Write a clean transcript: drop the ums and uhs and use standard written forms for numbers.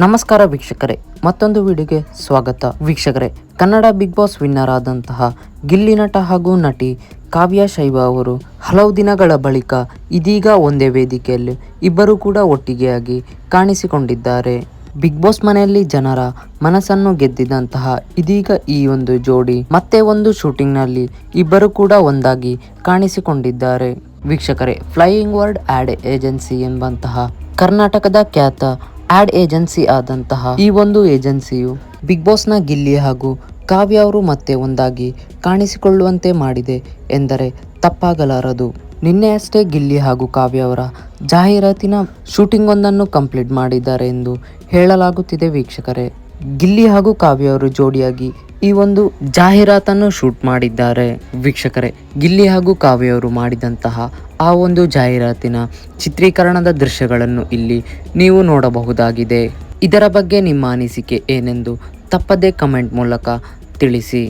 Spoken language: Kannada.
ನಮಸ್ಕಾರ ವೀಕ್ಷಕರೇ, ಮತ್ತೊಂದು ವಿಡಿಯೋಗೆ ಸ್ವಾಗತ. ವೀಕ್ಷಕರೇ, ಕನ್ನಡ ಬಿಗ್ ಬಾಸ್ ವಿನ್ನರ್ ಆದಂತಹ ಗಿಲ್ಲಿ ನಟ ಹಾಗೂ ನಟಿ ಕಾವ್ಯ ಶೈವ ಅವರು ಹಲವು ದಿನಗಳ ಬಳಿಕ ಇದೀಗ ಒಂದೇ ವೇದಿಕೆಯಲ್ಲಿ ಇಬ್ಬರು ಕೂಡ ಒಟ್ಟಿಗೆಯಾಗಿ ಕಾಣಿಸಿಕೊಂಡಿದ್ದಾರೆ. ಬಿಗ್ ಬಾಸ್ ಮನೆಯಲ್ಲಿ ಜನರ ಮನಸ್ಸನ್ನು ಗೆದ್ದಿದ್ದಂತಹ ಇದೀಗ ಈ ಒಂದು ಜೋಡಿ ಮತ್ತೆ ಒಂದು ಶೂಟಿಂಗ್ ನಲ್ಲಿ ಇಬ್ಬರು ಕೂಡ ಒಂದಾಗಿ ಕಾಣಿಸಿಕೊಂಡಿದ್ದಾರೆ. ವೀಕ್ಷಕರೇ, ಫ್ಲೈಯಿಂಗ್ ವರ್ಡ್ ಆಡ್ ಏಜೆನ್ಸಿ ಎಂಬಂತಹ ಕರ್ನಾಟಕದ ಖ್ಯಾತ ಆಡ್ ಏಜೆನ್ಸಿ ಆದಂತಹ ಈ ಒಂದು ಏಜೆನ್ಸಿಯು ಬಿಗ್ ಬಾಸ್ ನ ಗಿಲ್ಲಿ ಹಾಗೂ ಕಾವ್ಯ ಅವರು ಮತ್ತೆ ಒಂದಾಗಿ ಕಾಣಿಸಿಕೊಳ್ಳುವಂತೆ ಮಾಡಿದೆ ಎಂದರೆ ತಪ್ಪಾಗಲಾರದು. ನಿನ್ನೆ ಅಷ್ಟೇ ಗಿಲ್ಲಿ ಹಾಗೂ ಕಾವ್ಯ ಅವರ ಜಾಹೀರಾತಿನ ಶೂಟಿಂಗ್ ಒಂದನ್ನು ಕಂಪ್ಲೀಟ್ ಮಾಡಿದ್ದಾರೆ ಎಂದು ಹೇಳಲಾಗುತ್ತಿದೆ. ವೀಕ್ಷಕರೇ, ಗಿಲ್ಲಿ ಹಾಗೂ ಕಾವ್ಯ ಅವರು ಜೋಡಿಯಾಗಿ ಈ ಒಂದು ಜಾಹೀರಾತನ್ನು ಶೂಟ್ ಮಾಡಿದ್ದಾರೆ. ವೀಕ್ಷಕರೇ, ಗಿಲ್ಲಿ ಹಾಗೂ ಕಾವ್ಯ ಅವರು ಮಾಡಿದಂತಹ ಆ ಒಂದು ಜಾಹೀರಾತಿನ ಚಿತ್ರೀಕರಣದ ದೃಶ್ಯಗಳನ್ನು ಇಲ್ಲಿ ನೀವು ನೋಡಬಹುದಾಗಿದೆ. ಇದರ ಬಗ್ಗೆ ನಿಮ್ಮ ಅನಿಸಿಕೆ ಏನೆಂದು ತಪ್ಪದೇ ಕಮೆಂಟ್ ಮೂಲಕ ತಿಳಿಸಿ.